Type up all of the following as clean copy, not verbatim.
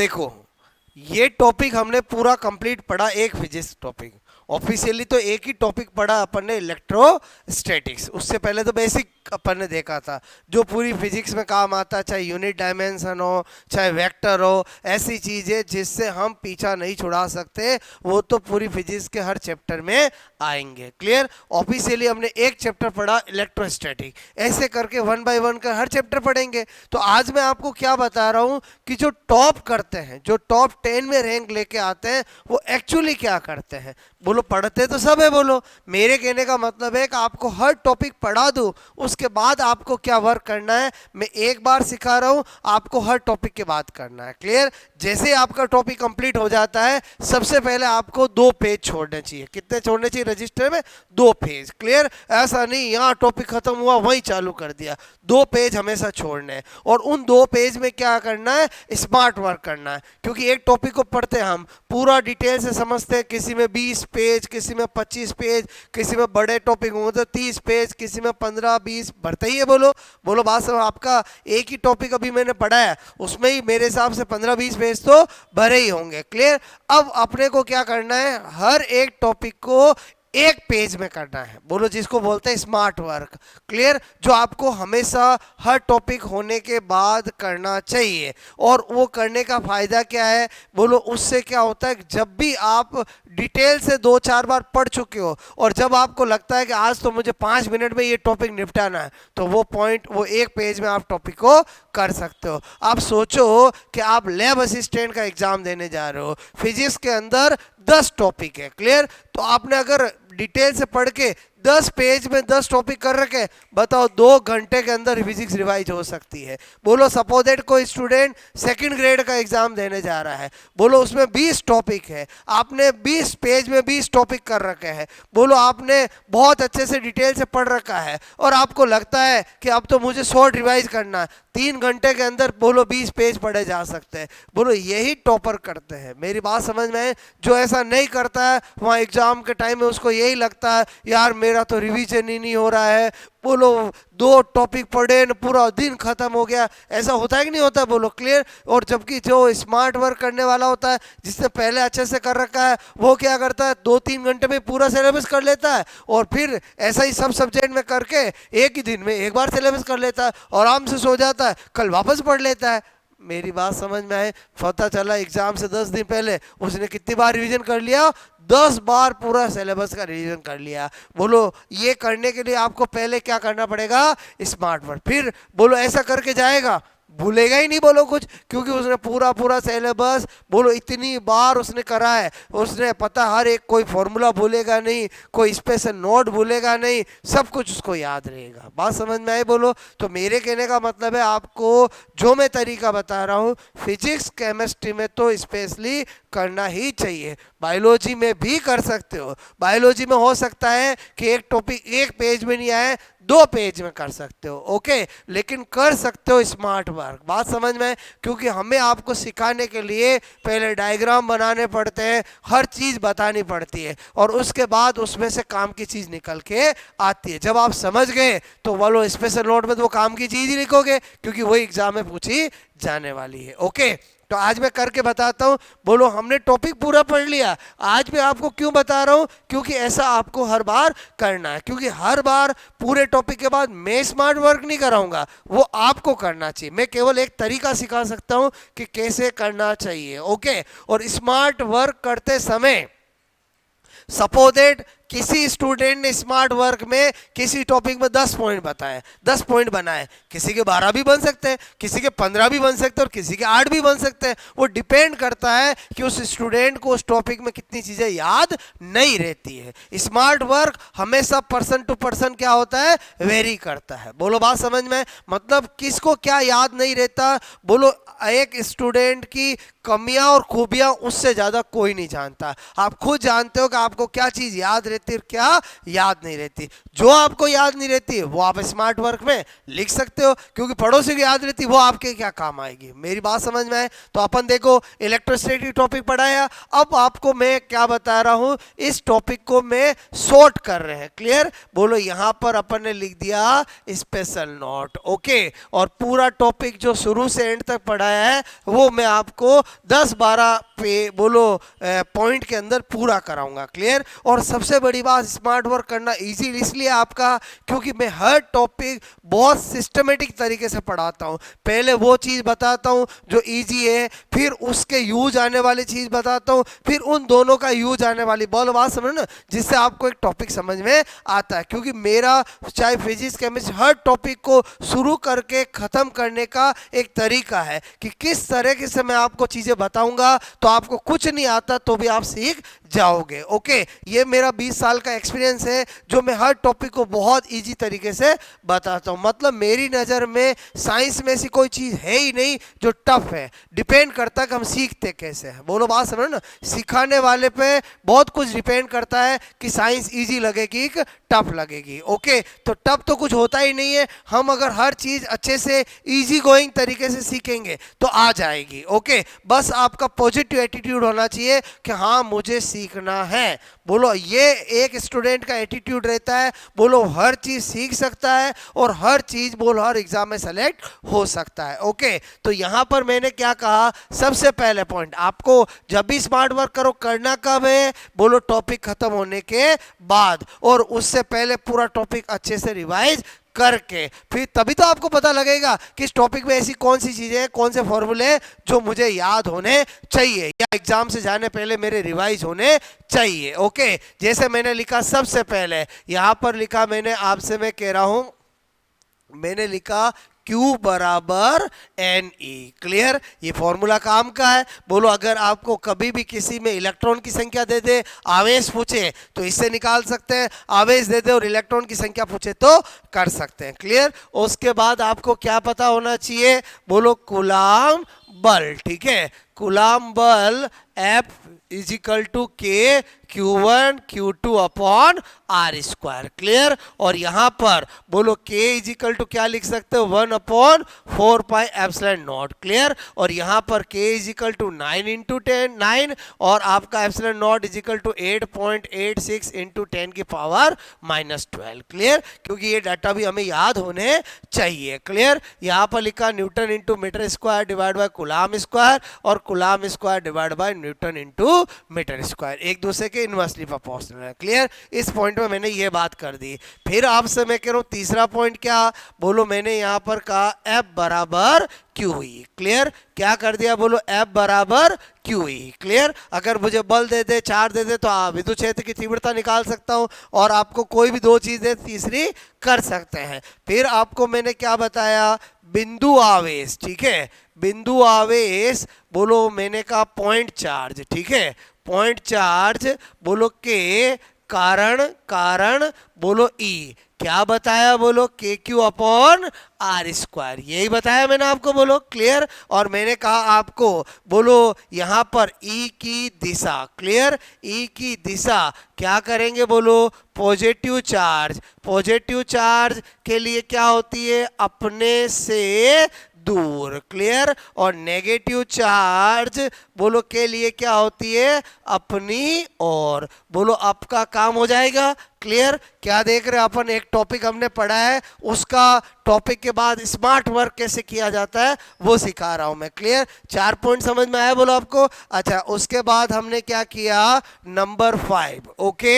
देखो, ये टॉपिक हमने पूरा कंप्लीट पढ़ा, एक फिजिक्स टॉपिक। ऑफिशियली तो एक ही टॉपिक पढ़ा अपन ने, इलेक्ट्रोस्टैटिक्स। उससे पहले तो बेसिक अपन ने देखा था, जो पूरी फिजिक्स में काम आता है, चाहे यूनिट डायमेंशन हो, चाहे वेक्टर हो, ऐसी चीज़ें जिससे हम पीछा नहीं छुड़ा सकते, वो तो पूरी फिजिक्स के हर चैप्टर में आएंगे। क्लियर? ऑफिशियली हमने एक चैप्टर पढ़ा इलेक्ट्रोस्टैटिक, ऐसे करके 1 बाय 1 का हर चैप्टर पढ़ेंगे। तो आज मैं आपको क्या बता रहा हूँ कि जो टॉप करते हैं, जो टॉप 10 में रैंक लेके आते हैं, वो एक्चुअली क्या करते हैं। बोलो, पढ़ते तो सब है। बोलो, मेरे कहने का मतलब है कि आपको हर टॉपिक पढ़ा दूं, उसके बाद आपको क्या वर्क करना है मैं एक बार सिखा रहा हूं, आपको हर टॉपिक के बाद करना है। क्लियर? जैसे आपका टॉपिक कंप्लीट हो जाता है, सबसे पहले आपको 2 पेज छोड़ने चाहिए। कितने छोड़ने चाहिए रजिस्टर में? 2 पेज। क्लियर? ऐसा नहीं यहाँ टॉपिक खत्म हुआ वहीं चालू कर दिया, 2 पेज हमेशा छोड़ने हैं। और उन 2 पेज में क्या करना है? स्मार्ट वर्क करना है। क्योंकि एक टॉपिक को पढ़ते हम पूरा डिटेल से समझते हैं, किसी में 20 पेज, किसी में 25 पेज, किसी में बड़े टॉपिक होंगे तो 30 पेज, किसी में 15-20 बढ़ते ही है। बोलो बोलो बात सब। आपका एक ही टॉपिक अभी मैंने पढ़ा है, उसमें ही मेरे हिसाब से 15-20 पेज तो भरे ही होंगे। क्लियर? अब अपने को क्या करना है? हर एक टॉपिक को एक पेज में करना है। बोलो, जिसको बोलते हैं स्मार्ट वर्क। क्लियर? जो आपको हमेशा हर टॉपिक होने के बाद करना चाहिए। और वो करने का फायदा क्या है? बोलो, उससे क्या होता है, जब भी आप डिटेल से 2-4 बार पढ़ चुके हो और जब आपको लगता है कि आज तो मुझे 5 मिनट में ये टॉपिक निपटाना है, तो वो पॉइंट, वो एक पेज में आप टॉपिक को कर सकते हो। आप सोचो कि आप लैब असिस्टेंट का एग्जाम देने जा रहे हो, फिजिक्स के अंदर 10 टॉपिक है। क्लियर? तो आपने अगर डिटेल से पढ़ के 10 पेज में 10 टॉपिक कर रखे, बताओ 2 घंटे के अंदर फिजिक्स रिवाइज हो सकती है। बोलो, सपोज दैट कोई स्टूडेंट 2nd ग्रेड का एग्जाम देने जा रहा है, बोलो उसमें 20 टॉपिक है, आपने 20 पेज में 20 टॉपिक कर रखे हैं, बोलो आपने बहुत अच्छे से डिटेल से पढ़ रखा है और आपको लगता है कि अब तो मुझे शॉर्ट रिवाइज करना है, 3 घंटे के अंदर बोलो 20 पेज पढ़े जा सकते हैं। बोलो, यही टॉपर करते हैं। मेरी बात समझ में है? जो ऐसा नहीं करता है, वहाँ एग्जाम के टाइम में उसको यही लगता है, यार मेरा तो रिवीजन ही नहीं हो रहा है। बोलो, 2 टॉपिक पढ़े न पूरा दिन खत्म हो गया। ऐसा होता है कि नहीं होता? बोलो। क्लियर? और जबकि जो स्मार्ट वर्क करने वाला होता है, जिसने पहले अच्छे से कर रखा है, वो क्या करता है, 2-3 घंटे में पूरा सिलेबस कर लेता है और फिर ऐसा ही सब सब्जेक्ट में करके एक ही दिन में एक बार सिलेबस कर लेता है और आराम से सो जाता है, कल वापस पढ़ लेता है। मेरी बात समझ में आए? पता चला एग्जाम से 10 दिन पहले उसने कितनी बार रिवीजन कर लिया? 10 बार पूरा सिलेबस का रिवीजन कर लिया। बोलो, ये करने के लिए आपको पहले क्या करना पड़ेगा? Smart work. फिर बोलो, ऐसा करके जाएगा, भूलेगा ही नहीं बोलो कुछ, क्योंकि उसने पूरा पूरा सिलेबस बोलो इतनी बार उसने करा है, उसने पता हर एक, कोई फॉर्मूला भूलेगा नहीं, कोई स्पेशल नोट भूलेगा नहीं, सब कुछ उसको याद रहेगा। बात समझ में आई? बोलो। तो मेरे कहने का मतलब है, आपको जो मैं तरीका बता रहा हूँ, फिजिक्स केमिस्ट्री में तो स्पेशली करना ही चाहिए। बायोलॉजी में भी कर सकते हो, बायोलॉजी में हो सकता है कि एक टॉपिक एक पेज में नहीं आए, 2 पेज में कर सकते हो। ओके, लेकिन कर सकते हो स्मार्ट वर्क। बात समझ में? क्योंकि हमें आपको सिखाने के लिए पहले डायग्राम बनाने पड़ते हैं, हर चीज़ बतानी पड़ती है और उसके बाद उसमें से काम की चीज़ निकल के आती है। जब आप समझ गए तो वालो स्पेशल नोट में तो वो काम की चीज़ ही लिखोगे, क्योंकि वही एग्जाम में पूछी जाने वाली है। ओके, तो आज मैं करके बताता हूं। बोलो, हमने टॉपिक पूरा पढ़ लिया। आज मैं आपको क्यों बता रहा हूं? क्योंकि ऐसा आपको हर बार करना है, क्योंकि हर बार पूरे टॉपिक के बाद मैं स्मार्ट वर्क नहीं कराऊंगा, वो आपको करना चाहिए। मैं केवल एक तरीका सिखा सकता हूं कि कैसे करना चाहिए। ओके, और स्मार्ट वर्क करते समय सपोज दैट किसी स्टूडेंट ने स्मार्ट वर्क में किसी टॉपिक में 10 पॉइंट बताए, 10 पॉइंट बनाए, किसी के 12 भी बन सकते हैं, किसी के 15 भी बन सकते हैं और किसी के 8 भी बन सकते हैं। वो डिपेंड करता है कि उस स्टूडेंट को उस टॉपिक में कितनी चीजें याद नहीं रहती है। स्मार्ट वर्क हमेशा पर्सन टू पर्सन क्या होता है, वेरी करता है। बोलो, बात समझ में? मतलब किसको क्या याद नहीं रहता, बोलो एक स्टूडेंट की कमियां और खूबियां उससे ज्यादा कोई नहीं जानता। आप खुद जानते हो कि आपको क्या चीज याद रहती रहती है और क्या याद नहीं रहती। जो आपको याद नहीं रहती है वो आप स्मार्ट वर्क में लिख सकते हो, क्योंकि पड़ोसी को याद रहती वो आपके क्या काम आएगी। मेरी बात समझ में आए तो अपन देखो इलेक्ट्रोस्टैटिक टॉपिक पढ़ाया, अब आपको मैं क्या बता रहा हूं, इस टॉपिक को मैं शॉर्ट कर रहे हैं। क्लियर, बोलो यहां पर अपन ने लिख दिया स्पेशल नोट। ओके, और पूरा टॉपिक जो शुरू से एंड तक पढ़ाया है वो मैं आपको 10-12 पे बोलो पॉइंट के अंदर पूरा कराऊंगा। क्लियर, और सबसे बड़ी बात स्मार्ट वर्क करना इजी इसलिए आपका, क्योंकि मैं हर टॉपिक बहुत सिस्टमेटिक तरीके से पढ़ाता हूं। पहले वो चीज बताता हूं जो इजी है, फिर उसके यूज आने वाली चीज बताता हूं, फिर उन दोनों का यूज आने वाली, बोलो बात समझो ना, जिससे आपको एक टॉपिक समझ में आता है। क्योंकि मेरा चाहे फिजिक्स केमिस्ट्री हर टॉपिक को शुरू करके खत्म करने का एक तरीका है कि किस तरीके से मैं आपको चीजें बताऊंगा तो आपको कुछ नहीं आता तो भी आप सीख जाओगे। ओके, ये मेरा 20 साल का एक्सपीरियंस है जो मैं हर टॉपिक को बहुत इजी तरीके से बताता हूं। मतलब मेरी नज़र में साइंस में ऐसी कोई चीज़ है ही नहीं जो टफ है, डिपेंड करता है कि हम सीखते कैसे हैं। बोलो बात समझो ना, सिखाने वाले पे बहुत कुछ डिपेंड करता है कि साइंस इजी लगेगी कि टफ लगेगी। ओके, तो टफ तो कुछ होता ही नहीं है, हम अगर हर चीज़ अच्छे से इजी गोइंग तरीके से सीखेंगे तो आ जाएगी। ओके, बस आपका पॉजिटिव एटीट्यूड होना चाहिए कि हाँ मुझे सीखना है। बोलो ये एक स्टूडेंट का एटीट्यूड रहता है, बोलो हर चीज सीख सकता है और हर चीज बोलो हर एग्जाम में सेलेक्ट हो सकता है। ओके, तो यहां पर मैंने क्या कहा, सबसे पहले पॉइंट आपको जब भी स्मार्ट वर्क करो करना कब है, बोलो टॉपिक खत्म होने के बाद, और उससे पहले पूरा टॉपिक अच्छे से रिवाइज करके, फिर तभी तो आपको पता लगेगा कि इस टॉपिक में ऐसी कौन सी चीजें, कौन से फॉर्मूले जो मुझे याद होने चाहिए या एग्जाम से जाने पहले मेरे रिवाइज होने चाहिए। ओके, जैसे मैंने लिखा सबसे पहले यहां पर लिखा मैंने आपसे, मैं कह रहा हूं मैंने लिखा Q बराबर NE। क्लियर, ये फॉर्मूला काम का है। बोलो अगर आपको कभी भी किसी में इलेक्ट्रॉन की संख्या दे दे, आवेश पूछे तो इससे निकाल सकते हैं, आवेश दे दे और इलेक्ट्रॉन की संख्या पूछे तो कर सकते हैं। क्लियर, उसके बाद आपको क्या पता होना चाहिए, बोलो कूलाम बल। ठीक है, कूलाम बल F इजिकल टू के Q1 Q2 upon R square. Clear, और यहां पर बोलो K इजिकल टू क्या लिख सकते हो, 1/4 पाई एप्सिलॉन नॉट। क्लियर, और यहां पर K इजिकल टू 9 इंटू 10 9 और आपका epsilon naught is equal to 8.86 into 10 की पावर -12। क्लियर, क्योंकि ये डाटा भी हमें याद होने चाहिए। क्लियर, यहां पर लिखा newton into meter square divide by coulomb square और coulomb square divide by newton into meter square, एक दूसरे के इनवर्सली प्रोपोर्शनल है। क्लियर, इस पॉइंट में मैंने ये बात कर दी। फिर आपसे मैं कह रहा हूं तीसरा पॉइंट क्या, बोलो मैंने यहां पर कहा F बराबर QE। क्लियर, क्या कर दिया, बोलो F बराबर QE। क्लियर, अगर मुझे बल दे दे, चार्ज दे दे तो विद्युत क्षेत्र की तीव्रता निकाल सकता हूं, और आपको कोई भी दो चीज दे तीसरी कर सकते हैं। फिर आपको मैंने क्या बताया, बिंदु आवेश। ठीक है, बिंदु आवेश बोलो मैंने कहा पॉइंट चार्ज। ठीक है, पॉइंट चार्ज बोलो के कारण बोलो E। क्या बताया, बोलो KQ अपॉन R स्क्वायर, यही बताया मैंने आपको। बोलो क्लियर, और मैंने कहा आपको बोलो यहां पर E की दिशा। क्लियर, E की दिशा क्या करेंगे, बोलो पॉजिटिव चार्ज। पॉजिटिव चार्ज के लिए क्या होती है, अपने से दूर। क्लियर, और नेगेटिव चार्ज बोलो के लिए क्या होती है, अपनी ओर। बोलो आपका काम हो जाएगा। क्लियर, क्या देख रहे हैं अपन, एक टॉपिक हमने पढ़ा है, उसका टॉपिक के बाद स्मार्ट वर्क कैसे किया जाता है वो सिखा रहा हूं मैं। क्लियर, 4 पॉइंट समझ में आया बोलो आपको। अच्छा, उसके बाद हमने क्या किया, नंबर 5। ओके,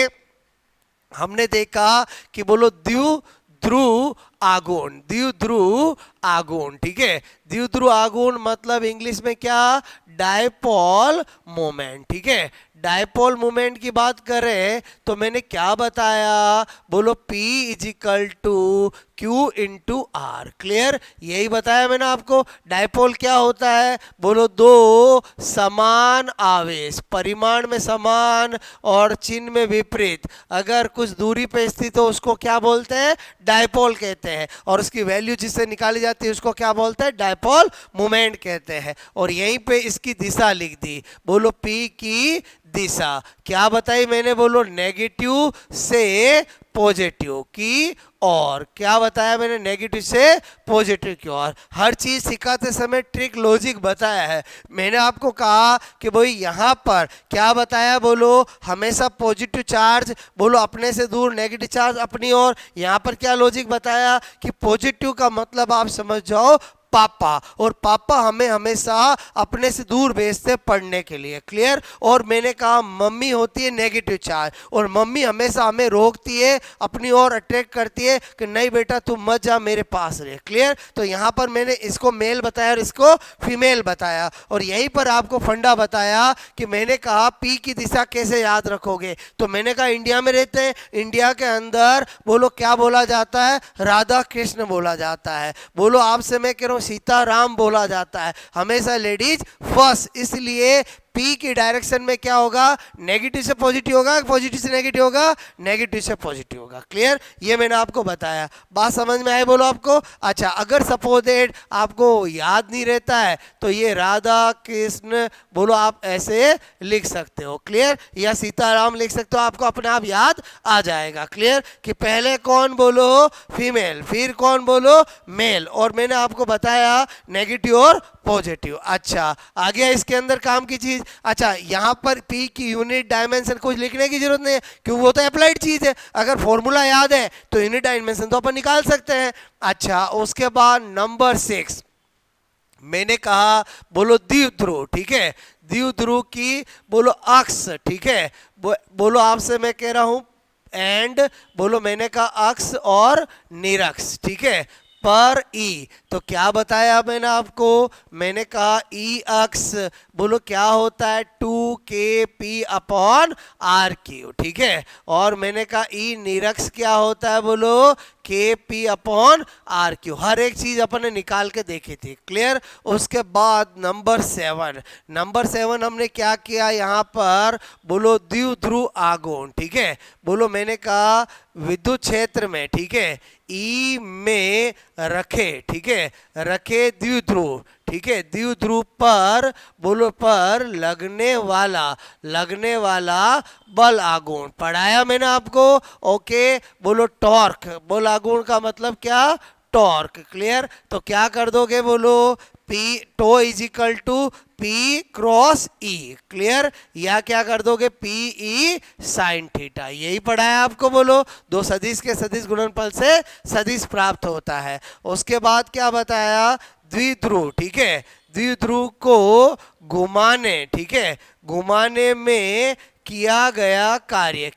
हमने देखा कि बोलो द्विध्रुव आघूर्ण, द्विध्रुव आघूर्ण। ठीक है, द्विध्रुव आघूर्ण मतलब इंग्लिश में क्या, डायपोल मोमेंट। ठीक है, डायपोल मोमेंट की बात करें तो मैंने क्या बताया, बोलो P is equal to Q into R। Clear, यही बताया मैंने आपको। डायपोल क्या होता है, बोलो दो समान आवेश, परिमाण में समान और चिन्ह में विपरीत, अगर कुछ दूरी पे स्थित हो उसको क्या बोलते हैं, डायपोल कहते हैं, और उसकी वैल्यू जिससे निकाली जाती है उसको क्या बोलते हैं, डायपोल मोमेंट कहते हैं। और यहीं पे इसकी दिशा लिख दी, बोलो P की दिशा। क्या बताई मैंने, बोलो नेगेटिव से पॉजिटिव की और। क्या बताया मैंने, नेगेटिव से पॉजिटिव की ओर। हर चीज सिखाते समय ट्रिक लॉजिक बताया है। मैंने आपको कहा कि भाई यहाँ पर क्या बताया, बोलो हमेशा पॉजिटिव चार्ज, बोलो अपने से दूर, नेगेटिव चार्ज अपनी ओर। यहाँ पर क्या लॉजिक बताया कि पॉजिटिव का मतलब आप समझ जाओ पापा, और पापा हमें हमेशा अपने से दूर भेजते पढ़ने के लिए। क्लियर। और मैंने कहा मम्मी होती है नेगेटिव चार्ज, और मम्मी हमेशा हमें रोकती है, अपनी ओर अट्रैक्ट करती है कि नहीं बेटा तुम मत जा, मेरे पास रहे। क्लियर। तो यहाँ पर मैंने इसको मेल बताया और इसको फीमेल बताया, और यहीं पर आपको फंडा बताया कि मैंने कहा पी की दिशा कैसे याद रखोगे। तो मैंने कहा इंडिया में रहते हैं, इंडिया के अंदर बोलो क्या बोला जाता है, राधा कृष्ण बोला जाता है। बोलो आपसे मैं कह रहा हूँ सीताराम बोला जाता है, हमेशा लेडीज फर्स्ट। इसलिए पी की डायरेक्शन में क्या होगा, नेगेटिव से पॉजिटिव होगा, पॉजिटिव से नेगेटिव होगा, नेगेटिव से पॉजिटिव होगा। क्लियर। ये मैंने आपको बताया, बात समझ में आई बोलो आपको। अच्छा, अगर सपोज दैट आपको याद नहीं रहता है तो ये राधा कृष्ण बोलो आप ऐसे लिख सकते हो। क्लियर। या सीताराम लिख सकते हो, आपको अपने आप याद आ जाएगा। क्लियर। कि पहले कौन बोलो, फीमेल, फिर कौन बोलो, मेल, और मैंने आपको बताया नेगेटिव और पॉजिटिव। अच्छा, आ गया इसके अंदर काम की चीज। अच्छा, यहाँ पर पी की यूनिट डायमेंशन कुछ लिखने की जरूरत नहीं है, क्योंकि वो तो अप्लाइड चीज है। अगर फॉर्मूला याद है तो यूनिट डायमेंशन तो अपन निकाल सकते हैं। अच्छा, उसके बाद नंबर 6 मैंने कहा बोलो द्विध्रुव। ठीक है, द्विध्रुव की बोलो अक्ष। ठीक है, बोलो आपसे मैं कह रहा हूं एंड, बोलो मैंने कहा अक्ष और निरक्ष। ठीक है, पर ई। तो क्या बताया मैंने आपको, मैंने कहा ई अक्ष बोलो क्या होता है 2kp अपॉन आर क्यू। ठीक है, और मैंने कहा ई निरक्ष क्या होता है, बोलो kp अपॉन आर क्यू। हर एक चीज अपन ने निकाल के देखी थी। क्लियर। उसके बाद नंबर 7, नंबर 7 हमने क्या किया यहाँ पर, बोलो द्विध्रुव आघूर्ण। ठीक है, बोलो मैंने कहा विद्युत क्षेत्र में, ठीक है, ई में रखे, ठीक है, रखे द्विध्रुव। ठीक है, द्विध्रुव पर बोलो पर लगने वाला बल आघूर्ण पढ़ाया मैंने आपको। ओके, बोलो टॉर्क, बल आघूर्ण का मतलब क्या, टॉर्क। क्लियर। तो क्या कर दोगे, बोलो P tau is equal to P cross E. Clear. या क्या कर दोगे, पी ई साइन थीटा। यही पढ़ाया आपको। बोलो दो सदिश के सदिश गुणनफल से सदिश प्राप्त होता है। उसके बाद क्या बताया, द्विध्रुव। ठीक है, द्विध्रुव को घुमाने, ठीक है, घुमाने में किया गया कार्य,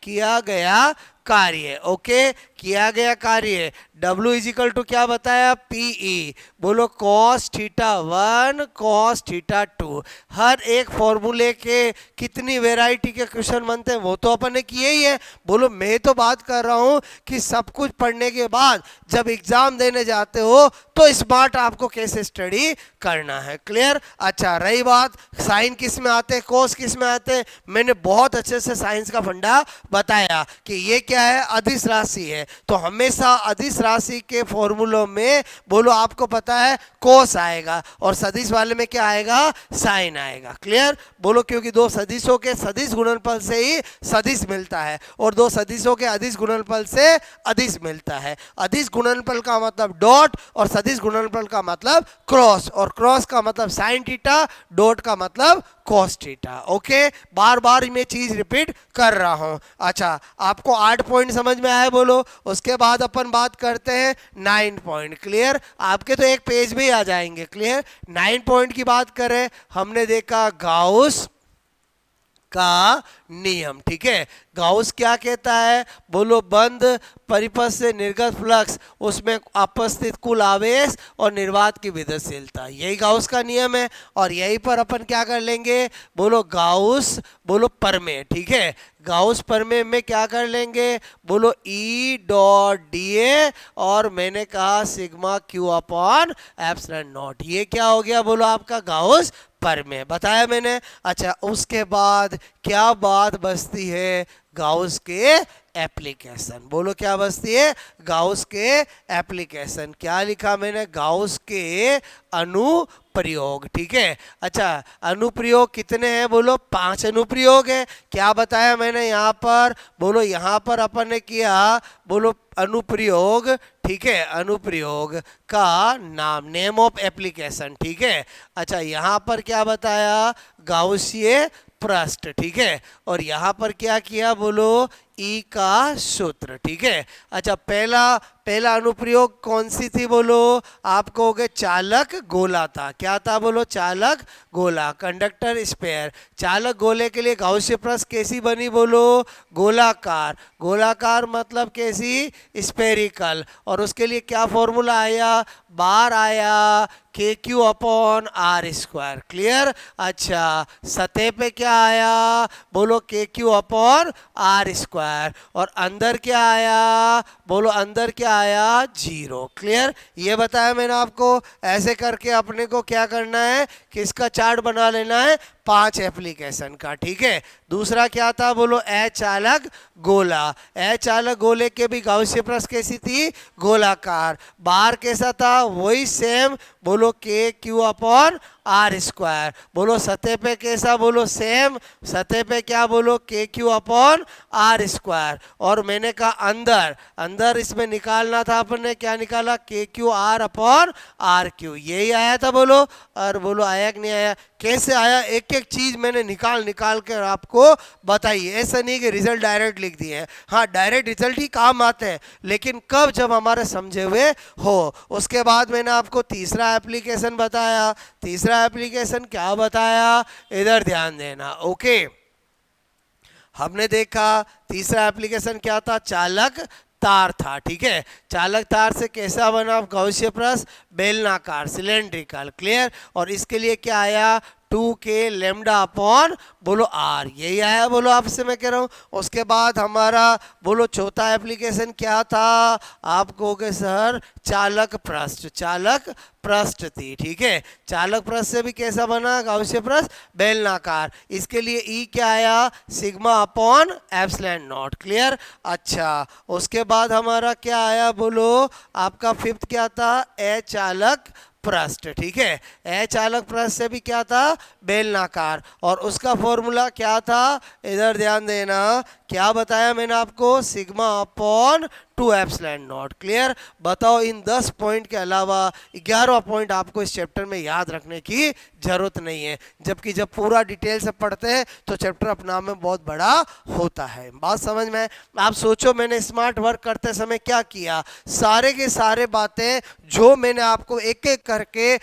ओके, किया गया कार्य W इज इक्वल टू क्या बताया, PE। बोलो cos थीटा 1 cos थीटा 2। हर एक फॉर्मूले के कितनी वैरायटी के क्वेश्चन बनते हैं वो तो अपन ने किए ही है। बोलो मैं तो बात कर रहा हूं कि सब कुछ पढ़ने के बाद जब एग्जाम देने जाते हो तो स्मार्ट आपको कैसे स्टडी करना है। क्लियर। अच्छा, रही बात साइन किस में आते हैं, कोस किस में आते हैं, मैंने बहुत अच्छे से साइंस का फंडा बताया कि ये क्या है, अदिश राशि है। तो हमेशा अदिश राशि के फॉर्मूलों में बोलो आपको पता है कोस आएगा और सदिश वाले में क्या आएगा, साइन आएगा। क्लियर। बोलो क्योंकि दो सदिशों के सदिश गुणनफल से ही सदिश मिलता है और दो सदिशों के अदिश गुणनफल से अदिश मिलता है। अदिश गुणनफल का मतलब डॉट और सदिश गुणनफल का मतलब क्रॉस, और क्रॉस का मतलब साइन थीटा, डॉट का मतलब कॉस थीटा। ओके, बार बार मैं चीज रिपीट कर रहा हूं। अच्छा, आपको 8 पॉइंट समझ में आया। बोलो उसके बाद अपन बात करते हैं 9 पॉइंट। क्लियर। आपके तो एक पेज में ही आ जाएंगे। क्लियर। 9 पॉइंट की बात करें, हमने देखा गाउस का नियम। ठीक है, गाउस क्या कहता है, बोलो बंद परिपथ से निर्गत फ्लक्स, उसमें उपस्थित कुल आवेश और निर्वात की विद्युतशीलता, यही गाउस का नियम है। और यहीं पर अपन क्या कर लेंगे, बोलो गाउस, बोलो परमेय। ठीक है, गाउस परमेय में क्या कर लेंगे, बोलो ई डॉट डी ए और मैंने कहा sigma Q upon epsilon not. ये क्या हो गया, बोलो आपका गाउस परमेय, बताया मैंने। अच्छा, उसके बाद क्या बात बचती है, गाउस के एप्लीकेशन। बोलो क्या बचती है, गाउस के एप्लीकेशन। क्या लिखा मैंने, गाउस के प्रयोग, ठीक है। अच्छा, अनुप्रयोग कितने हैं बोलो? 5 अनुप्रयोग है। क्या बताया मैंने यहाँ पर बोलो? यहाँ पर अपन ने किया बोलो अनुप्रयोग, ठीक है, अनुप्रयोग का नाम, नेम ऑफ एप्लीकेशन, ठीक है। अच्छा, यहाँ पर क्या बताया? गाउसीय पृष्ठ, ठीक है। और यहाँ पर क्या किया बोलो? ई का सूत्र, ठीक है। अच्छा, पहला अनुप्रयोग कौन सी थी बोलो? आप कहोगे चालक गोला था। क्या था बोलो? चालक गोला, कंडक्टर स्पेयर। चालक गोले के लिए गाउसीय पृष्ठ कैसी बनी बोलो? गोलाकार। गोलाकार मतलब कैसी? स्पेरिकल। और उसके लिए क्या फॉर्मूला आया? बार आया K Q upon R square. Clear? अच्छा, सतह पे क्या आया बोलो? के क्यू अपॉन आर स्क्वायर। और अंदर क्या आया बोलो? अंदर क्या आया? 0। क्लियर? ये बताया मैंने आपको। ऐसे करके अपने को क्या करना है कि इसका चार्ट बना लेना है 5 एप्लीकेशन का, ठीक है। दूसरा क्या था बोलो? अचालक गोला। अचालक गोले के भी गाउसीय पृष्ठ कैसी थी? गोलाकार। बार कैसा था? वही सेम बोलो, के क्यू अपॉन आर स्क्वायर। बोलो सतह पे कैसा बोलो? सेम। सतह पे क्या बोलो? के क्यू अपॉन आर स्क्वायर। और मैंने कहा अंदर, अंदर इसमें निकालना था अपन ने, क्या निकाला? K Q R upon R Q. यही आया था बोलो। और बोलो आया कि नहीं आया? कैसे आया? एक एक चीज मैंने निकाल निकाल कर आपको बताई। ऐसा नहीं कि रिजल्ट डायरेक्ट लिख दिए हैं। हाँ, डायरेक्ट रिजल्ट ही काम आते हैं, लेकिन कब? जब हमारे समझे हुए हो। उसके बाद मैंने आपको तीसरा एप्लीकेशन बताया। तीसरा एप्लीकेशन क्या बताया? इधर ध्यान देना, ओके। हमने देखा तीसरा एप्लीकेशन क्या था? चालक तार था, ठीक है। चालक तार से कैसा बना गाउसीय पृष्ठ? बेलनाकार, सिलेंड्रिकल। क्लियर? और इसके लिए क्या आया? 2k लेमडा अपॉन बोलो आर। यही आया बोलो, आपसे मैं कह रहा हूँ। उसके बाद हमारा बोलो चौथा एप्लीकेशन क्या था? आप कहोगे सर चालक पृष्ठ। चालक पृष्ठ थी, ठीक है। चालक पृष्ठ से भी कैसा बना गाउसीय पृष्ठ? बेलनाकार। इसके लिए ई क्या आया? Sigma upon epsilon not. Clear? अच्छा, उसके बाद हमारा क्या आया बोलो? आपका फिफ्थ क्या था? अचालक पृष्ठ, ठीक है। अचालक पृष्ठ से भी क्या था? बेलनाकार। और उसका फॉर्मूला क्या था? इधर ध्यान देना। क्या बताया मैंने आपको? Sigma upon 2 epsilon not. Clear? बताओ, इन 10 पॉइंट के अलावा 11वां पॉइंट आपको इस चैप्टर में याद रखने की जरूरत नहीं है, जबकि जब पूरा डिटेल से पढ़ते हैं तो चैप्टर अपने आप में बहुत बड़ा होता है। बात समझ में? आप सोचो, मैंने स्मार्ट वर्क करते समय क्या किया? सारे के सारे बातें जो मैंने आपको एक एक करके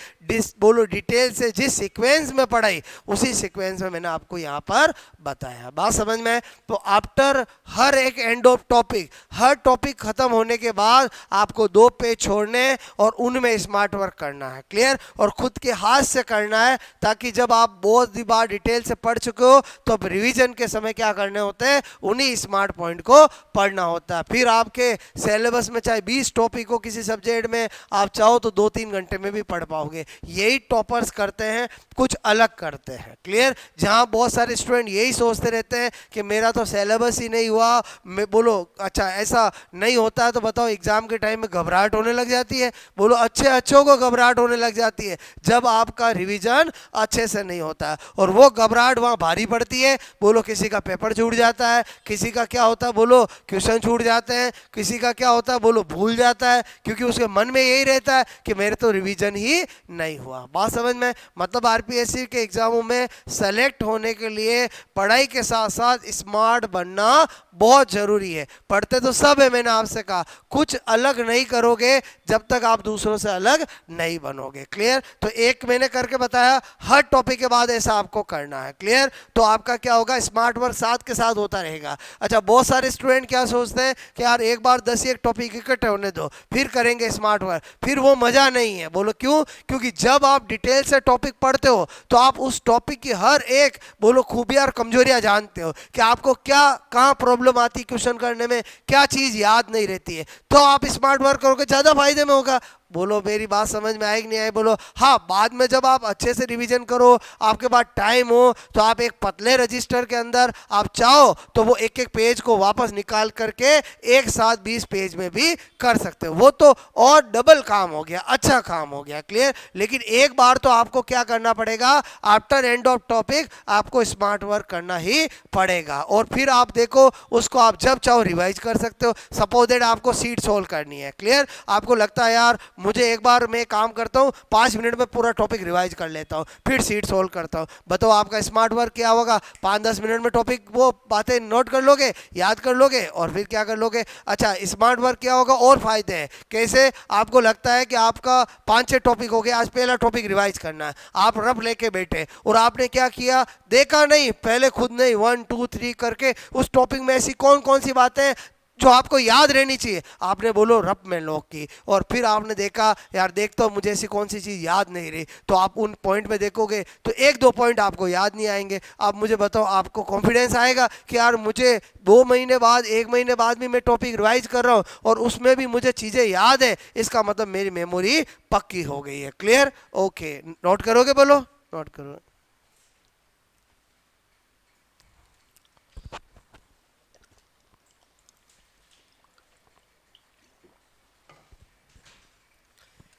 बोलो डिटेल से जिस सीक्वेंस में पढ़ाई, उसी सीक्वेंस में मैंने आपको यहाँ पर बताया। बात समझ में? तो आफ्टर हर एक end of topic, her topic खत्म होने के बाद आपको 2 पेज छोड़ने और उनमें स्मार्ट वर्क करना है। क्लियर? और खुद के हाथ से करना है, ताकि जब आप बहुत ही बार डिटेल से पढ़ चुके हो तो अब रिवीजन के समय क्या करने होते हैं? उन्हीं स्मार्ट पॉइंट को पढ़ना होता है। फिर आपके सिलेबस में चाहे 20 टॉपिक हो किसी सब्जेक्ट में, आप चाहो तो 2-3 घंटे में भी पढ़ पाओगे। यही टॉपर्स करते हैं, कुछ अलग करते हैं। क्लियर? जहां बहुत सारे स्टूडेंट यही सोचते रहते हैं कि मेरा तो सिलेबस ही नहीं हुआ, मैं बोलो अच्छा ऐसा नहीं होता है, तो बताओ एग्जाम के टाइम में घबराहट होने लग जाती है। बोलो अच्छों को घबराहट होने लग जाती है जब आपका रिवीजन अच्छे से नहीं होता है, और वो घबराहट वहाँ भारी पड़ती है। बोलो किसी का पेपर छूट जाता है, किसी का क्या होता है बोलो क्वेश्चन छूट जाते हैं, किसी का क्या होता है बोलो भूल जाता है, क्योंकि उसके मन में यही रहता है कि मेरे तो रिवीजन ही नहीं हुआ। बात समझ में? मतलब आरपीएससी के एग्जामों में सेलेक्ट होने के लिए पढ़ाई के साथ साथ स्मार्ट बनना बहुत जरूरी है। पढ़ते तो सब है, मैंने आपसे कहा, कुछ अलग नहीं करोगे जब तक आप दूसरों से अलग नहीं बनोगे। क्लियर? तो एक मैंने करके बताया, हर टॉपिक के बाद ऐसा आपको करना है। क्लियर? तो आपका क्या होगा? स्मार्ट वर्क साथ के साथ होता रहेगा। अच्छा, बहुत सारे स्टूडेंट क्या सोचते हैं कि यार एक बार 10 टॉपिक इकट्ठे होने दो फिर करेंगे स्मार्ट वर्क, फिर वो मजा नहीं है। बोलो क्यों? क्योंकि जब आप डिटेल से टॉपिक पढ़ते हो तो आप उस टॉपिक की हर एक बोलो खूबियां और कमजोरियां जानते हो कि आपको क्या कहाँ प्रॉब्लम आती है क्वेश्चन करने में, क्या चीज याद नहीं रहती है। तो आप स्मार्ट वर्क करोगे, ज्यादा फायदे में होगा। बोलो मेरी बात समझ में आई कि नहीं आई? बोलो हाँ। बाद में जब आप अच्छे से रिवीजन करो, आपके पास टाइम हो, तो आप एक पतले रजिस्टर के अंदर आप चाहो तो वो एक एक पेज को वापस निकाल करके एक साथ 20 पेज में भी कर सकते हो। वो तो और डबल काम हो गया, अच्छा काम हो गया, क्लियर। लेकिन एक बार तो आपको क्या करना पड़ेगा, आफ्टर एंड ऑफ टॉपिक आपको स्मार्ट वर्क करना ही पड़ेगा। और फिर आप देखो उसको आप जब चाहो रिवाइज कर सकते हो। सपोज दैट आपको सीट सोल्व करनी है, क्लियर। आपको लगता है यार मुझे एक बार मैं काम करता हूँ 5 मिनट में पूरा टॉपिक रिवाइज कर लेता हूँ, फिर सीट सोल्व करता हूँ। बताओ आपका स्मार्ट वर्क क्या होगा? 5-10 मिनट में टॉपिक वो बातें नोट कर लोगे, याद कर लोगे और फिर क्या कर लोगे। अच्छा, स्मार्ट वर्क क्या होगा और फायदे हैं? कैसे? आपको लगता है कि आपका 5-6 टॉपिक हो गया, आज पहला टॉपिक रिवाइज करना है, आप रफ लेके बैठे और आपने क्या किया, देखा नहीं, पहले खुद नहीं 1 2 3 करके उस टॉपिक में ऐसी कौन कौन सी बातें जो आपको याद रहनी चाहिए आपने बोलो रप में लॉक की। और फिर आपने देखा यार देखता हूँ मुझे ऐसी कौन सी चीज़ याद नहीं रही, तो आप उन पॉइंट में देखोगे तो 1-2 पॉइंट आपको याद नहीं आएंगे। आप मुझे बताओ आपको कॉन्फिडेंस आएगा कि यार मुझे 2 महीने बाद 1 महीने बाद भी मैं टॉपिक रिवाइज कर रहा हूँ और उसमें भी मुझे चीज़ें याद है, इसका मतलब मेरी मेमोरी पक्की हो गई है, क्लियर। ओके, नोट करोगे? बोलो नोट करो।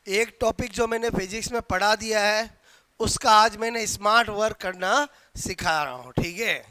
एक टॉपिक जो मैंने फिजिक्स में पढ़ा दिया है उसका आज मैंने स्मार्ट वर्क करना सिखा रहा हूँ, ठीक है।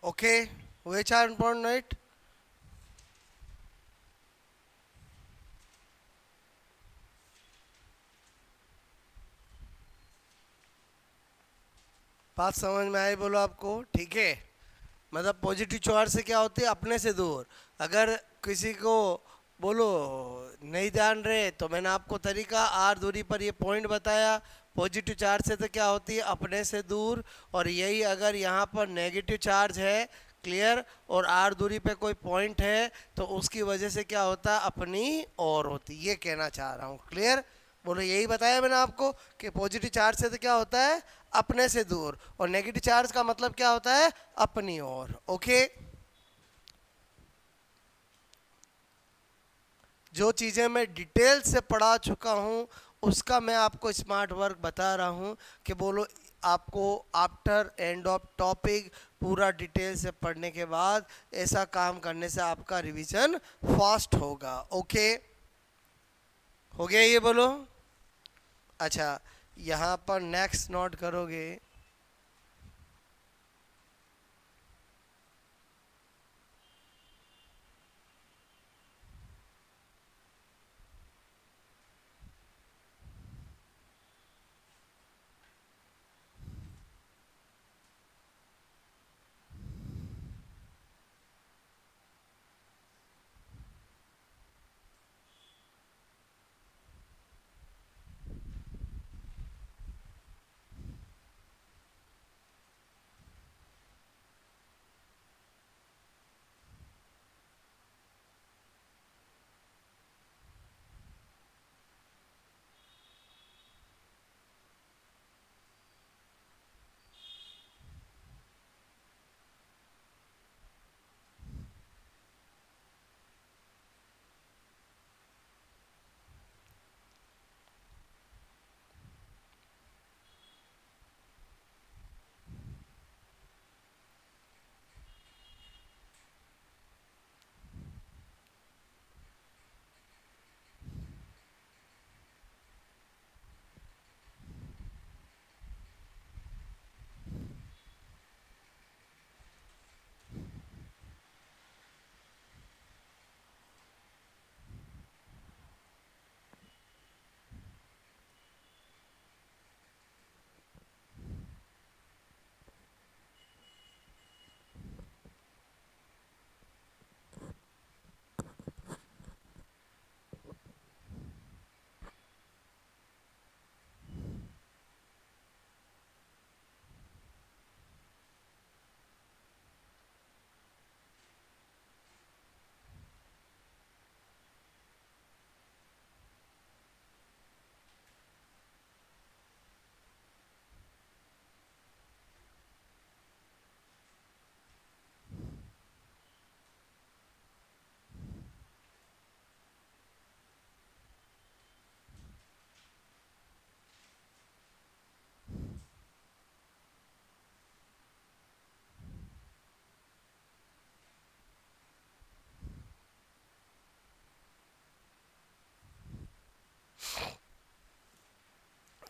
Okay, which are important, right? बात समझ में आई बोलो आपको? ठीक है। मतलब पॉजिटिव चार्ज से क्या होती है, अपने से दूर। अगर किसी को बोलो नहीं ध्यान रहे, तो मैंने आपको तरीका आर दूरी पर ये पॉइंट बताया। पॉजिटिव चार्ज से तो क्या होती है, अपने से दूर। और यही अगर यहाँ पर नेगेटिव चार्ज है, क्लियर, और आर दूरी पे कोई पॉइंट है, तो उसकी वजह से क्या होता है, अपनी ओर होती, ये कहना चाह रहा हूँ। क्लियर? बोलो, यही बताया मैंने आपको कि पॉजिटिव चार्ज से तो क्या होता है, अपने से दूर, और नेगेटिव चार्ज का मतलब क्या होता है, अपनी ओर। ओके। जो चीज़ें मैं डिटेल से पढ़ा चुका हूँ, उसका मैं आपको स्मार्ट वर्क बता रहा हूँ कि बोलो, आपको आफ्टर एंड ऑफ टॉपिक पूरा डिटेल से पढ़ने के बाद ऐसा काम करने से आपका रिवीजन फास्ट होगा। ओके, हो गया ये? बोलो। अच्छा, यहाँ पर नेक्स्ट नोट करोगे।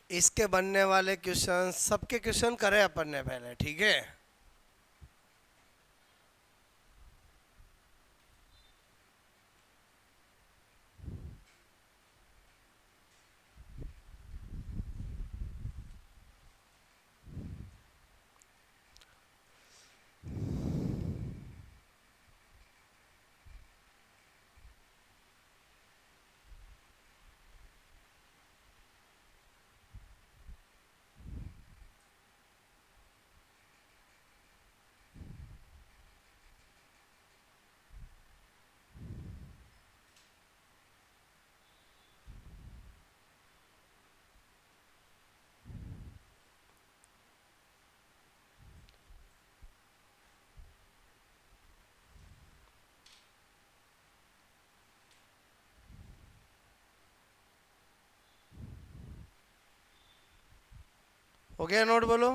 इसके बनने वाले क्वेश्चन, सबके क्वेश्चन करे अपन ने पहले, ठीक है? हो गया नोट? बोलो।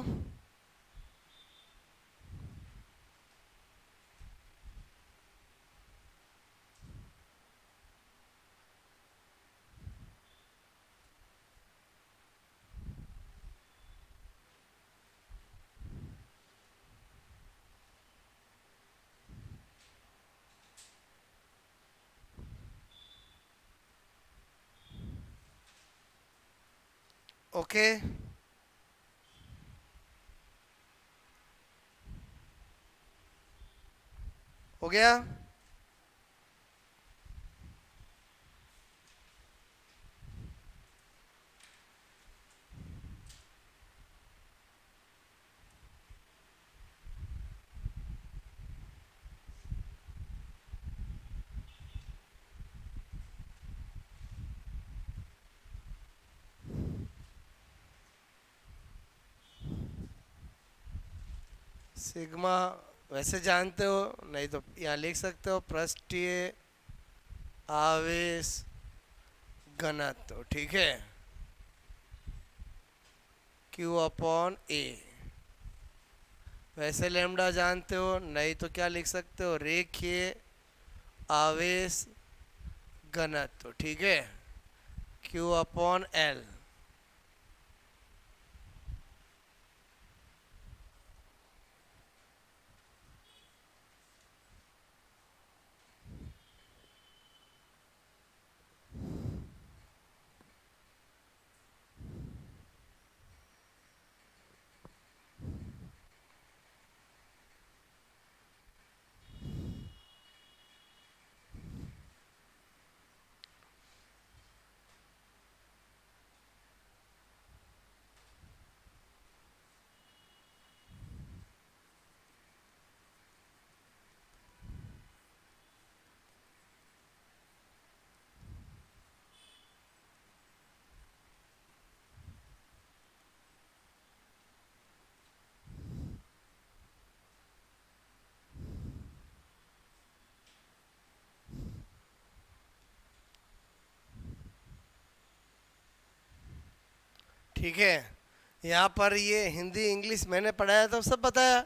ओके। गया। सिग्मा वैसे जानते हो, नहीं तो यहाँ लिख सकते हो पृष्ठीय आवेश घनत्व, ठीक है, Q अपॉन ए। वैसे लेमडा जानते हो, नहीं तो क्या लिख सकते हो, रेखीय आवेश घनत्व, ठीक है, Q अपॉन एल। ठीक है, यहाँ पर ये हिंदी इंग्लिश मैंने पढ़ाया तो सब बताया।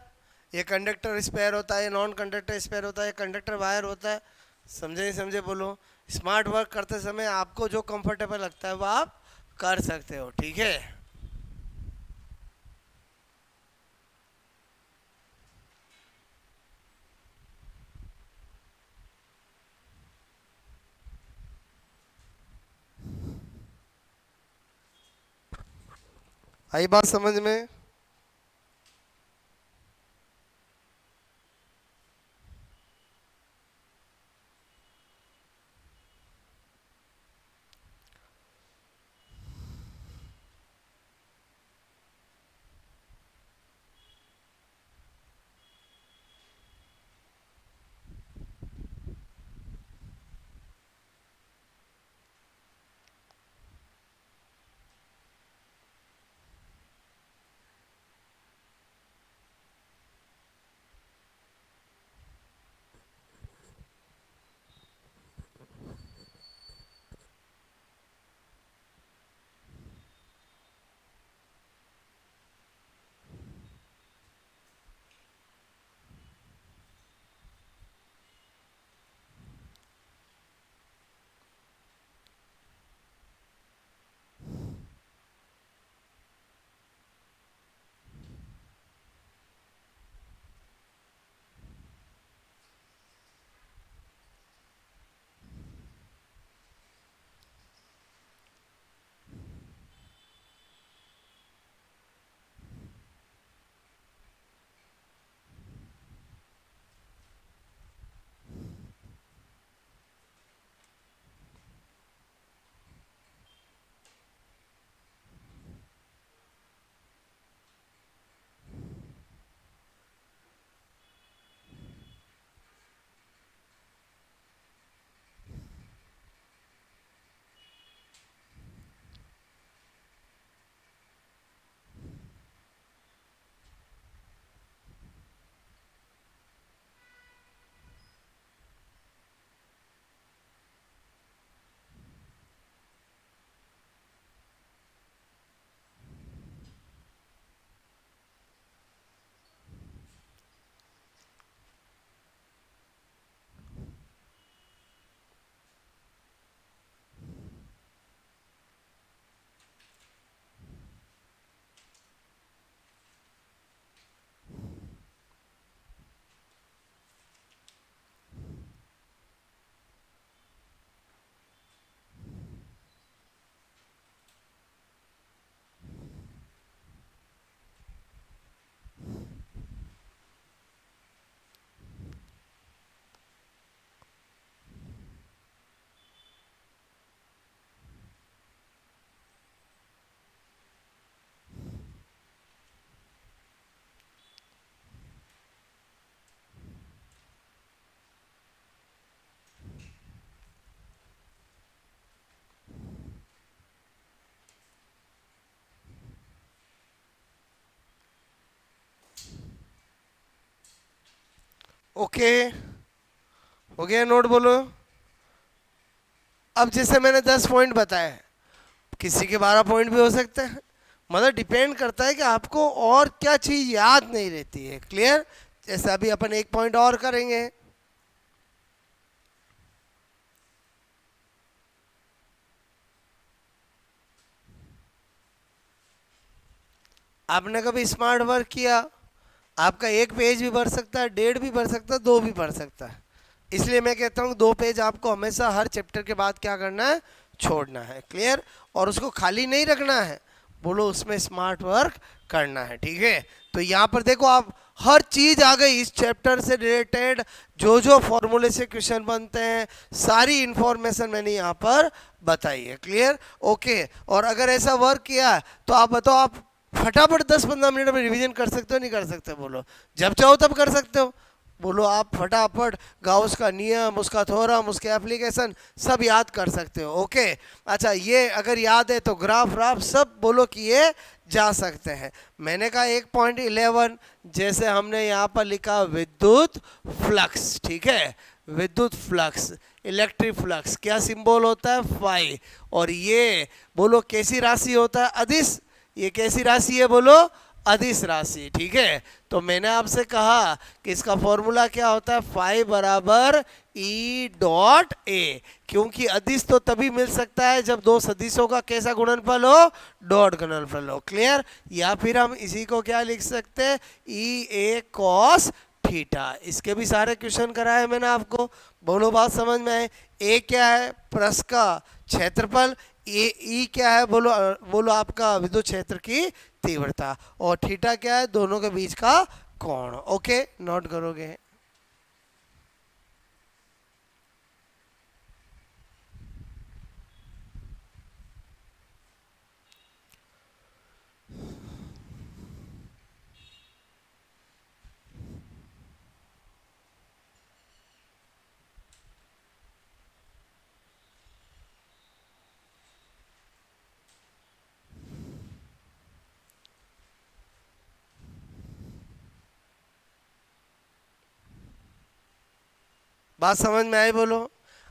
ये कंडक्टर स्पेयर होता है, ये नॉन कंडक्टर स्पेयर होता है, ये कंडक्टर वायर होता है। समझे नहीं समझे बोलो। स्मार्ट वर्क करते समय आपको जो कंफर्टेबल लगता है वो आप कर सकते हो, ठीक है। आई बात समझ में। ओके, हो गया नोट, बोलो। अब जैसे मैंने 10 पॉइंट बताए, किसी के 12 पॉइंट भी हो सकते हैं, मतलब डिपेंड करता है कि आपको और क्या चीज याद नहीं रहती है। क्लियर? जैसे अभी अपन एक पॉइंट और करेंगे। आपने कभी स्मार्ट वर्क किया? आपका एक पेज भी भर सकता है, 1.5 भी भर सकता है, 2 भी भर सकता है। इसलिए मैं कहता हूँ 2 पेज आपको हमेशा हर चैप्टर के बाद क्या करना है, छोड़ना है। क्लियर? और उसको खाली नहीं रखना है, बोलो उसमें स्मार्ट वर्क करना है। ठीक है? तो यहाँ पर देखो, आप हर चीज आ गई इस चैप्टर से रिलेटेड, जो जो फॉर्मूले से क्वेश्चन बनते हैं, सारी इंफॉर्मेशन मैंने यहाँ पर बताई है। क्लियर? ओके। और अगर ऐसा वर्क किया तो आप बताओ, आप फटाफट 10-15 मिनट में रिवीजन कर सकते हो नहीं कर सकते? बोलो। जब चाहो तब कर सकते हो। बोलो, आप फटाफट गाउस का नियम, उसका थ्योरम, उसके एप्लीकेशन सब याद कर सकते हो। ओके। अच्छा, ये अगर याद है तो ग्राफ व्राफ सब बोलो किए जा सकते हैं। मैंने कहा 1.11, जैसे हमने यहाँ पर लिखा विद्युत फ्लक्स। ठीक है? विद्युत फ्लक्स, इलेक्ट्रिक फ्लक्स, क्या सिंबल होता है? फाई। और ये बोलो कैसी राशि होता है? अदिश। ये कैसी राशि है? बोलो, अदिश राशि। ठीक है? तो मैंने आपसे कहा कि इसका फॉर्मूला क्या होता है? फाई बराबर ई डॉट ए, क्योंकि अदिश तो तभी मिल सकता है जब दो सदिशों का कैसा गुणनफल हो? डॉट गुणनफल हो। क्लियर? या फिर हम इसी को क्या लिख सकते हैं? ई ए कॉस थीटा। इसके भी सारे क्वेश्चन कराए मैंने आपको। बोलो, बात समझ में आए? ए क्या है? पृष्ठ का क्षेत्रफल। ए ई क्या है? बोलो, बोलो आपका विद्युत क्षेत्र की तीव्रता। और थीटा क्या है? दोनों के बीच का कोण। ओके, नोट करोगे? बात समझ में आई? बोलो।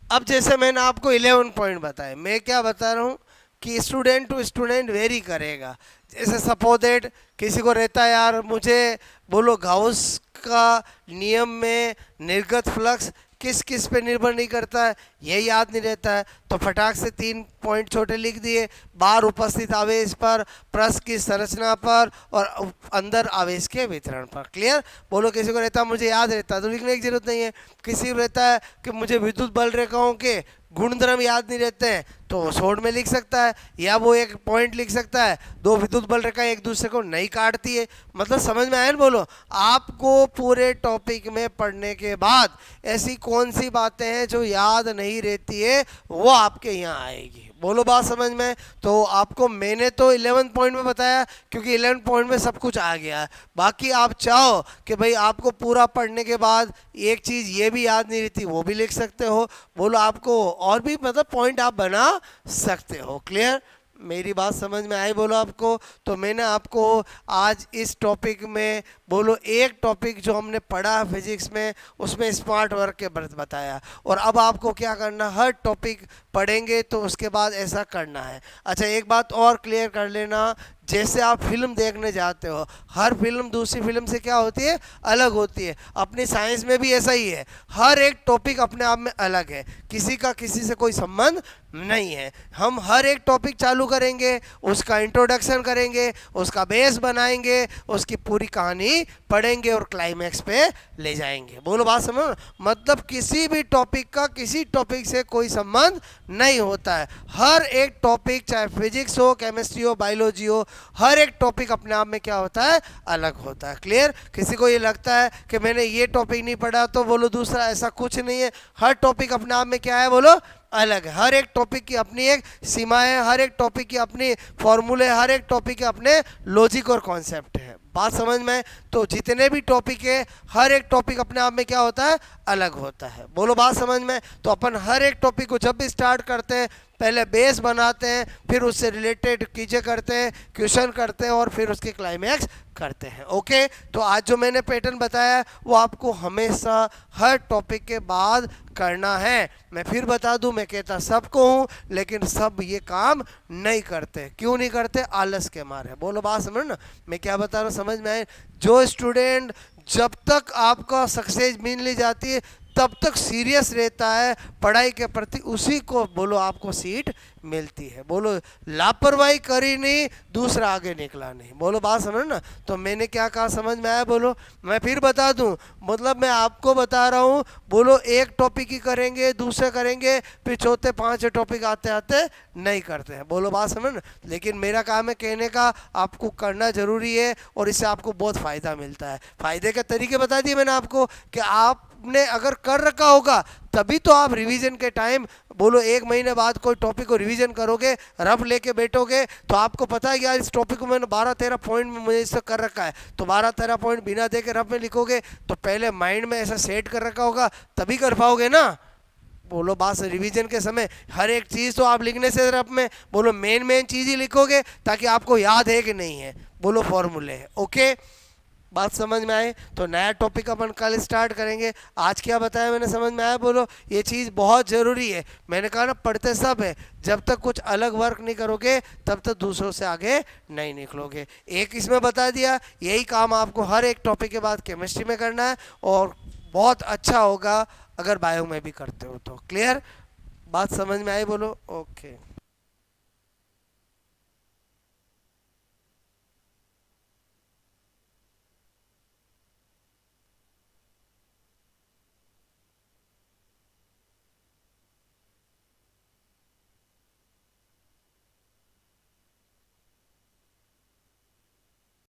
अब जैसे मैंने आपको 11 पॉइंट बताए, मैं क्या बता रहा हूँ कि स्टूडेंट टू स्टूडेंट वेरी करेगा। जैसे सपोज दैट किसी को रहता है, यार मुझे बोलो गाउस का नियम में निर्गत फ्लक्स किस किस पे निर्भर नहीं करता है, ये याद नहीं रहता है, तो फटाक से 3 पॉइंट छोटे लिख दिए। बाहर उपस्थित आवेश पर, पृष्ठ की संरचना पर, और अंदर आवेश के वितरण पर। क्लियर? बोलो, किसी को रहता है मुझे याद रहता है तो लिखने की जरूरत नहीं है। किसी को रहता है कि मुझे विद्युत बल रेखाओं के गुणधर्म याद नहीं रहते हैं तो शॉर्ट में लिख सकता है, या वो एक पॉइंट लिख सकता है, दो विद्युत बल रेखा एक दूसरे को नहीं काटती है। मतलब समझ में आया ना? बोलो, आपको पूरे टॉपिक में पढ़ने के बाद ऐसी कौन सी बातें हैं जो याद नहीं रहती है, वो आपके यहाँ आएगी। बोलो, बात समझ में? तो आपको मैंने तो 11 पॉइंट में बताया क्योंकि 11 पॉइंट में सब कुछ आ गया है। बाकी आप चाहो कि भाई आपको पूरा पढ़ने के बाद एक चीज़ ये भी याद नहीं रहती, वो भी लिख सकते हो। बोलो, आपको और भी मतलब पॉइंट आप बना सकते हो। क्लियर? मेरी बात समझ में आई? बोलो आपको। तो मैंने आपको आज इस टॉपिक में बोलो एक टॉपिक जो हमने पढ़ा फिजिक्स में, उसमें स्मार्ट वर्क के बारे में बताया। और अब आपको क्या करना, हर टॉपिक पढ़ेंगे तो उसके बाद ऐसा करना है। अच्छा, एक बात और क्लियर कर लेना, जैसे आप फिल्म देखने जाते हो, हर फिल्म दूसरी फिल्म से क्या होती है? अलग होती है। अपनी साइंस में भी ऐसा ही है, हर एक टॉपिक अपने आप में अलग है, किसी का किसी से कोई संबंध नहीं है। हम हर एक टॉपिक चालू करेंगे, उसका इंट्रोडक्शन करेंगे, उसका बेस बनाएंगे, उसकी पूरी कहानी पढ़ेंगे और क्लाइमैक्स पे ले जाएंगे। बोलो, बात समझो? मतलब किसी भी टॉपिक का किसी टॉपिक से कोई संबंध नहीं होता है। हर एक टॉपिक, चाहे फिजिक्स हो, केमिस्ट्री हो, बायोलॉजी हो, हर एक टॉपिक अपने आप में क्या होता है? अलग होता है। क्लियर? किसी को ये लगता है कि मैंने ये टॉपिक नहीं पढ़ा तो बोलो दूसरा, ऐसा कुछ नहीं है। हर टॉपिक अपने आप में क्या है? बोलो, अलग है। हर एक टॉपिक की अपनी एक सीमाएं, हर एक टॉपिक की अपनी फॉर्मूले, हर एक टॉपिक के अपने लॉजिक और कॉन्सेप्ट है। बात समझ में? तो जितने भी टॉपिक है, हर एक टॉपिक अपने आप में क्या होता है? अलग होता है। बोलो, बात समझ में? तो अपन हर एक टॉपिक को जब भी स्टार्ट करते हैं पहले बेस बनाते हैं, फिर उससे रिलेटेड चीज़ें करते हैं, क्वेश्चन करते हैं और फिर उसके क्लाइमैक्स करते हैं। ओके, तो आज जो मैंने पैटर्न बताया वो आपको हमेशा हर टॉपिक के बाद करना है। मैं फिर बता दूं, मैं कहता सबको हूं, लेकिन सब ये काम नहीं करते। क्यों नहीं करते? आलस के मारे। बोलो बात समझ ना, मैं क्या बता रहा हूं, समझ में आए? जो स्टूडेंट जब तक आपका सक्सेस मिल ली जाती है तब तक सीरियस रहता है पढ़ाई के प्रति, उसी को बोलो आपको सीट मिलती है। बोलो लापरवाही करी नहीं, दूसरा आगे निकला नहीं। बोलो बात समझ ना। तो मैंने क्या कहा, समझ में आया? बोलो, मैं फिर बता दूं, मतलब मैं आपको बता रहा हूं। बोलो एक टॉपिक ही करेंगे, दूसरे करेंगे, फिर चौथे पांचवें टॉपिक आते आते नहीं करते हैं। बोलो बात समझ ना। लेकिन मेरा काम है कहने का, आपको करना जरूरी है और इससे आपको बहुत फ़ायदा मिलता है। फ़ायदे के तरीके बता दिए मैंने आपको कि आपने अगर कर रखा होगा तभी तो आप रिवीजन के टाइम, बोलो 1 महीने बाद कोई टॉपिक को रिवीजन करोगे, रफ लेके बैठोगे, तो आपको पता है कि यार इस टॉपिक को मैंने 12-13 पॉइंट में मुझे इससे कर रखा है, तो 12-13 पॉइंट बिना देखे रफ में लिखोगे तो पहले माइंड में ऐसा सेट कर रखा होगा, तभी कर पाओगे ना। बोलो बात से, रिवीजन के समय हर एक चीज़ तो आप लिखने से रफ में, बोलो मेन चीज़ ही लिखोगे ताकि आपको याद है कि नहीं है। बोलो फॉर्मूले। ओके, बात समझ में आए? तो नया टॉपिक अपन कल स्टार्ट करेंगे। आज क्या बताया मैंने, समझ में आया? बोलो, ये चीज़ बहुत ज़रूरी है। मैंने कहा ना, पढ़ते सब है, जब तक कुछ अलग वर्क नहीं करोगे तब तक दूसरों से आगे नहीं निकलोगे। एक इसमें बता दिया, यही काम आपको हर एक टॉपिक के बाद केमिस्ट्री में करना है, और बहुत अच्छा होगा अगर बायो में भी करते हो तो। क्लियर? बात समझ में आई? बोलो ओके।